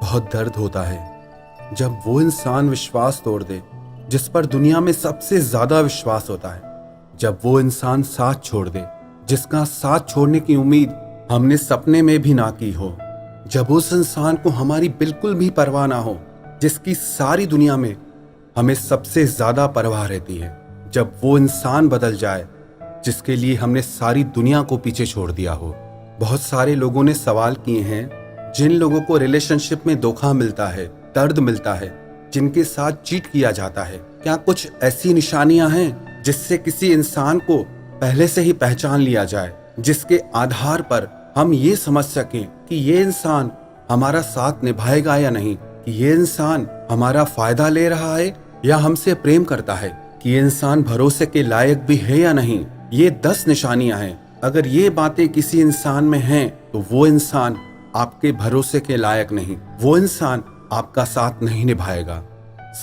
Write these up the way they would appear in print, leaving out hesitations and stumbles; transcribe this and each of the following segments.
बहुत दर्द होता है जब वो इंसान विश्वास तोड़ दे जिस पर दुनिया में सबसे ज्यादा विश्वास होता है। जब वो इंसान साथ छोड़ दे जिसका साथ छोड़ने की उम्मीद हमने सपने में भी ना की हो। जब उस इंसान को हमारी बिल्कुल भी परवाह ना हो जिसकी सारी दुनिया में हमें सबसे ज्यादा परवाह रहती है। जब वो इंसान बदल जाए जिसके लिए हमने सारी दुनिया को पीछे छोड़ दिया हो। बहुत सारे लोगों ने सवाल किए हैं, जिन लोगों को रिलेशनशिप में धोखा मिलता है, दर्द मिलता है, जिनके साथ चीट किया जाता है, क्या कुछ ऐसी निशानियां हैं जिससे किसी इंसान को पहले से ही पहचान लिया जाए, जिसके आधार पर हम ये समझ सकें कि ये इंसान हमारा साथ निभाएगा या नहीं, कि ये इंसान हमारा फायदा ले रहा है या हमसे प्रेम करता है, कि ये इंसान भरोसे के लायक भी है या नहीं। ये 10 निशानियां हैं। अगर ये बातें किसी इंसान में हैं तो वो इंसान आपके भरोसे के लायक नहीं, वो इंसान आपका साथ नहीं निभाएगा।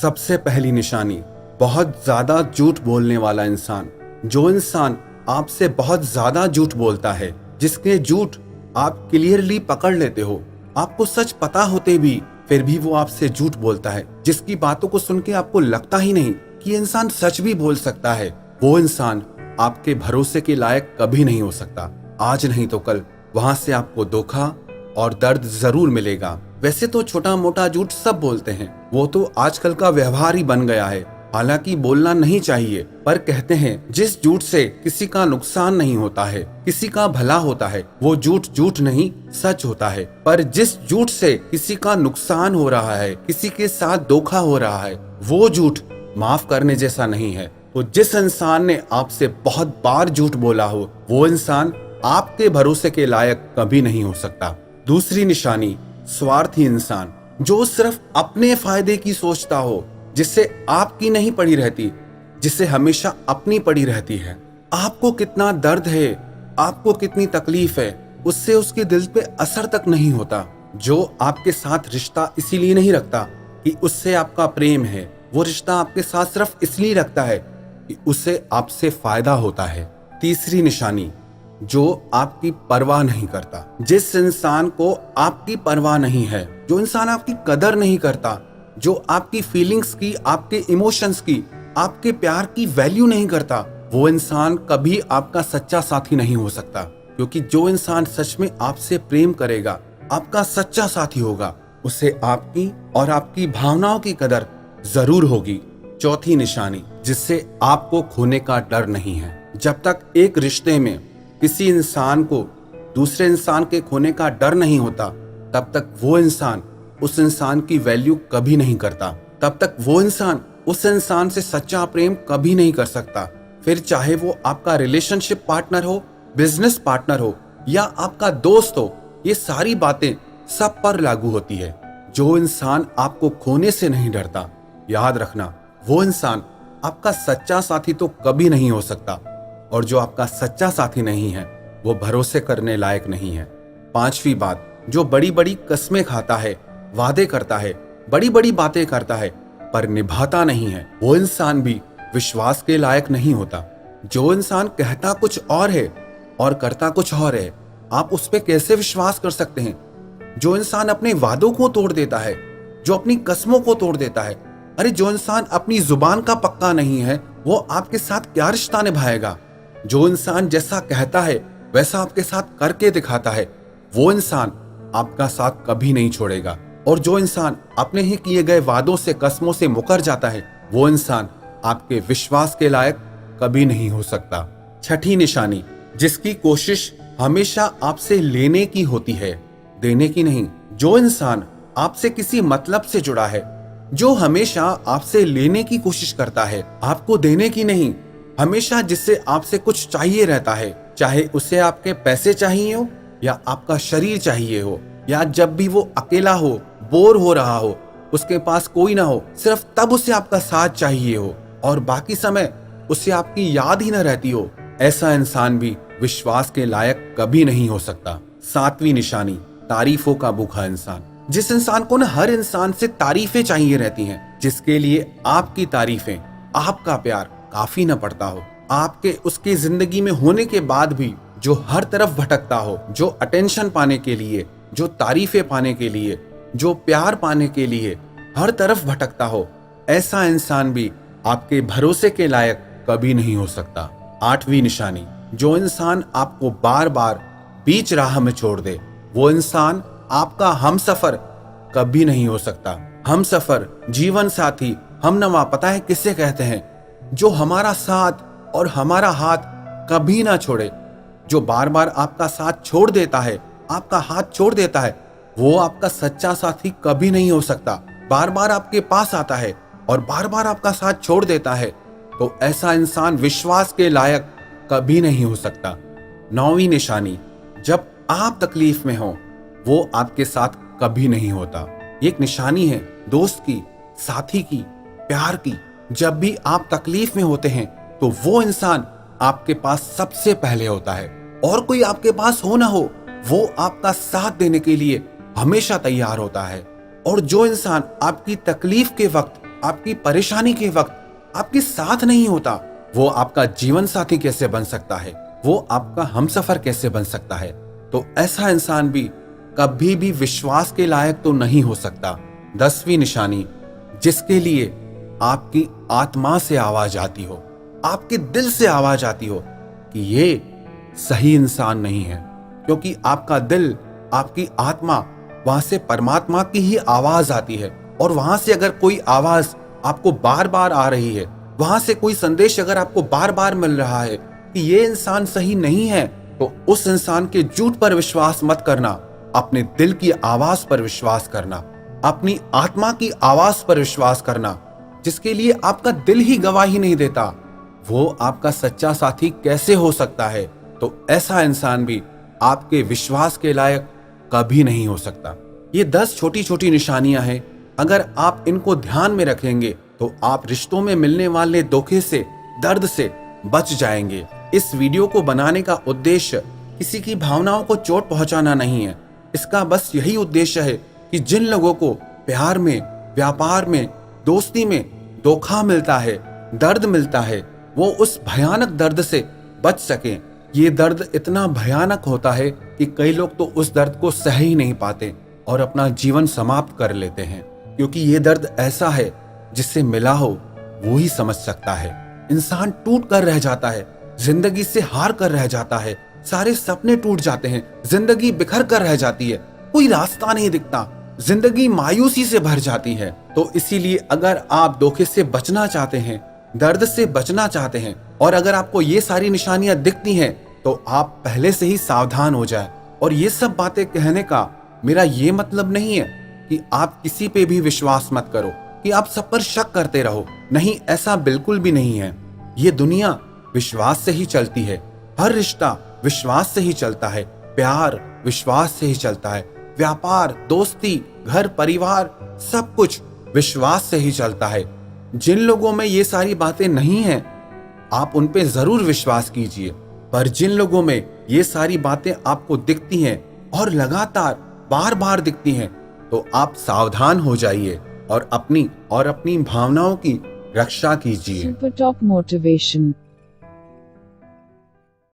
सबसे पहली निशानी, बहुत ज्यादा झूठ बोलने वाला इंसान। जो इंसान आपसे बहुत ज्यादा झूठ बोलता है, जिसके झूठ आप क्लियरली पकड़ लेते हो, आपको सच पता होते भी फिर भी वो आपसे झूठ बोलता है, जिसकी बातों को सुन के आपको लगता ही नहीं कि ये इंसान सच भी बोल सकता है, वो इंसान आपके भरोसे के लायक कभी नहीं हो सकता। आज नहीं तो कल वहां से आपको धोखा और दर्द जरूर मिलेगा। वैसे तो छोटा मोटा झूठ सब बोलते हैं, वो तो आजकल का व्यवहार ही बन गया है। हालांकि बोलना नहीं चाहिए, पर कहते हैं जिस झूठ से किसी का नुकसान नहीं होता है, किसी का भला होता है, वो झूठ झूठ नहीं सच होता है। पर जिस झूठ से किसी का नुकसान हो रहा है, किसी के साथ धोखा हो रहा है, वो झूठ माफ करने जैसा नहीं है। तो जिस इंसान ने आपसे बहुत बार झूठ बोला हो, वो इंसान आपके भरोसे के लायक कभी नहीं हो सकता। दूसरी निशानी, स्वार्थी इंसान, जो सिर्फ अपने फायदे की सोचता हो, जिससे आपकी नहीं पड़ी रहती, जिसे हमेशा अपनी पड़ी रहती है। आपको कितना दर्द है, आपको कितनी तकलीफ है, उससे उसके दिल पे असर तक नहीं होता। जो आपके साथ रिश्ता इसीलिए नहीं रखता कि उससे आपका प्रेम है, वो रिश्ता आपके साथ सिर्फ इसलिए रखता है कि उससे आपसे फायदा होता है। तीसरी निशानी, जो आपकी परवाह नहीं करता। जिस इंसान को आपकी परवाह नहीं है, जो इंसान आपकी कदर नहीं करता, जो आपकी फीलिंग्स की, आपके इमोशंस की, आपके प्यार की वैल्यू नहीं करता, वो इंसान कभी आपका सच्चा साथी नहीं हो सकता। क्योंकि जो इंसान सच में आपसे प्रेम करेगा, आपका सच्चा साथी होगा, उसे आपकी और आपकी भावनाओं की कदर जरूर होगी। चौथी निशानी, जिससे आपको खोने का डर नहीं है। जब तक एक रिश्ते में किसी इंसान को दूसरे इंसान के खोने का डर नहीं होता, तब तक वो इंसान उस इंसान की वैल्यू कभी नहीं करता। तब तक वो इंसान उस इंसान से सच्चा प्रेम कभी नहीं कर सकता। फिर चाहे वो आपका रिलेशनशिप पार्टनर हो, बिजनेस पार्टनर हो या आपका दोस्त हो, ये सारी बातें सब पर लागू होती है। जो इंसान आपको खोने से नहीं डरता, याद रखना वो इंसान आपका सच्चा साथी तो कभी नहीं हो सकता। और जो आपका सच्चा साथी नहीं है, वो भरोसे करने लायक नहीं है। पांचवी बात, जो बड़ी बड़ी कस्में खाता है, वादे करता है, बड़ी बड़ी बातें करता है, पर निभाता नहीं है, वो इंसान भी विश्वास के लायक नहीं होता। जो इंसान कहता कुछ और है और करता कुछ और है, आप उस पर कैसे विश्वास कर सकते हैं? जो इंसान अपने वादों को तोड़ देता है, जो अपनी कस्मों को तोड़ देता है, अरे जो इंसान अपनी जुबान का पक्का नहीं है, वो आपके साथ क्या रिश्ता निभाएगा? जो इंसान जैसा कहता है वैसा आपके साथ करके दिखाता है, वो इंसान आपका साथ कभी नहीं छोड़ेगा। और जो इंसान अपने ही किए गए वादों से, कस्मों से मुकर जाता है, वो इंसान आपके विश्वास के लायक कभी नहीं हो सकता। छठी निशानी, जिसकी कोशिश हमेशा आपसे लेने की होती है, देने की नहीं। जो इंसान आपसे किसी मतलब से जुड़ा है, जो हमेशा आपसे लेने की कोशिश करता है, आपको देने की नहीं, हमेशा जिससे आपसे कुछ चाहिए रहता है, चाहे उसे आपके पैसे चाहिए हो या आपका शरीर चाहिए हो, या जब भी वो अकेला हो, बोर हो रहा हो, उसके पास कोई ना हो, सिर्फ तब उसे आपका साथ चाहिए हो और बाकी समय उसे आपकी याद ही न रहती हो, ऐसा इंसान भी विश्वास के लायक कभी नहीं हो सकता। सातवीं निशानी, तारीफों का भूखा इंसान। जिस इंसान को न हर इंसान से तारीफें चाहिए रहती हैं, जिसके लिए आपकी तारीफें, आपका प्यार काफी न पड़ता हो, आपके उसके जिंदगी में होने के बाद भी जो हर तरफ भटकता हो, जो अटेंशन पाने के लिए, जो तारीफें पाने के लिए जो प्यार पाने के लिए हर तरफ भटकता हो, ऐसा इंसान भी आपके भरोसे के लायक कभी नहीं हो सकता। 8वीं निशानी, जो इंसान आपको बार बार बीच राह में छोड़ दे, वो इंसान आपका हमसफर कभी नहीं हो सकता। हमसफर, जीवन साथी, हमनवा पता है किसे कहते हैं? जो हमारा साथ और हमारा हाथ कभी ना छोड़े। जो बार बार आपका साथ छोड़ देता है, आपका हाथ छोड़ देता है, वो आपका सच्चा साथी कभी नहीं हो सकता। बार बार आपके पास आता है और बार बार आपका साथ छोड़ देता है, तो ऐसा इंसान विश्वास के लायक कभी नहीं हो सकता। 9वीं निशानी, जब आप तकलीफ में हो, वो आपके साथ कभी नहीं होता। ये एक निशानी है दोस्त की, साथी की, प्यार की। जब भी आप तकलीफ में होते हैं तो वो इंसान आपके पास सबसे पहले होता है, और कोई आपके पास हो ना हो, वो आपका साथ देने के लिए हमेशा तैयार होता है। और जो इंसान आपकी तकलीफ के वक्त, आपकी परेशानी के वक्त आपके साथ नहीं होता, वो आपका जीवन साथी कैसे बन सकता है? वो आपका हमसफर कैसे बन सकता है? तो ऐसा इंसान भी कभी भी विश्वास के लायक तो नहीं हो सकता। 10वीं निशानी, जिसके लिए आपकी आत्मा से आवाज आती हो, आपके दिल से आवाज आती हो कि ये सही इंसान नहीं है, क्योंकि आपका दिल, आपकी आत्मा, वहां से परमात्मा की ही आवाज आती है। और वहां से अगर कोई आवाज आपको बार बार आ रही है, वहां से कोई संदेश अगर आपको बार बार मिल रहा है कि ये इंसान सही नहीं है, तो उस इंसान के झूठ पर विश्वास मत करना, अपने दिल की आवाज पर विश्वास करना, अपनी आत्मा की आवाज पर विश्वास करना, जिसके लिए आपका दिल ही गवाही नहीं देता, वो आपका सच्चा साथी कैसे हो सकता है? तो ऐसा इंसान भी आपके विश्वास के लायक कभी नहीं हो सकता। ये 10 छोटी छोटी निशानियां हैं। अगर आप इनको ध्यान में रखेंगे तो आप रिश्तों में मिलने वाले धोखे से, दर्द से बच जाएंगे। इस वीडियो को बनाने का उद्देश्य किसी की भावनाओं को चोट पहुंचाना नहीं है। इसका बस यही उद्देश्य है कि जिन लोगों को प्यार में, व्यापार में, दोस्ती में धोखा मिलता है, दर्द मिलता है, वो उस भयानक दर्द से बच सकें। ये दर्द इतना भयानक होता है कि कई लोग तो उस दर्द को सह ही नहीं पाते और अपना जीवन समाप्त कर लेते हैं, क्योंकि ये दर्द ऐसा है जिससे मिला हो वो ही समझ सकता है। इंसान टूट कर रह जाता है, जिंदगी से हार कर रह जाता है, सारे सपने टूट जाते हैं, जिंदगी बिखर कर रह जाती है, कोई रास्ता नहीं दिखता, जिंदगी मायूसी से भर जाती है। तो इसीलिए अगर आप धोखे से बचना चाहते हैं, दर्द से बचना चाहते हैं, और अगर आपको ये सारी निशानियां दिखती हैं, तो आप पहले से ही सावधान हो जाए। और ये सब बातें कहने का मेरा ये मतलब नहीं है कि आप किसी पे भी विश्वास मत करो, कि आप सब पर शक करते रहो। नहीं, ऐसा बिल्कुल भी नहीं है। ये दुनिया विश्वास से ही चलती है, हर रिश्ता विश्वास से ही चलता है, प्यार विश्वास से ही चलता है, व्यापार, दोस्ती, घर परिवार, सब कुछ विश्वास से ही चलता है। जिन लोगों में ये सारी बातें नहीं हैं, आप उन पे जरूर विश्वास कीजिए, पर जिन लोगों में ये सारी बातें आपको दिखती हैं और लगातार बार बार दिखती हैं, तो आप सावधान हो जाइए और अपनी भावनाओं की रक्षा कीजिए। Super Top Motivation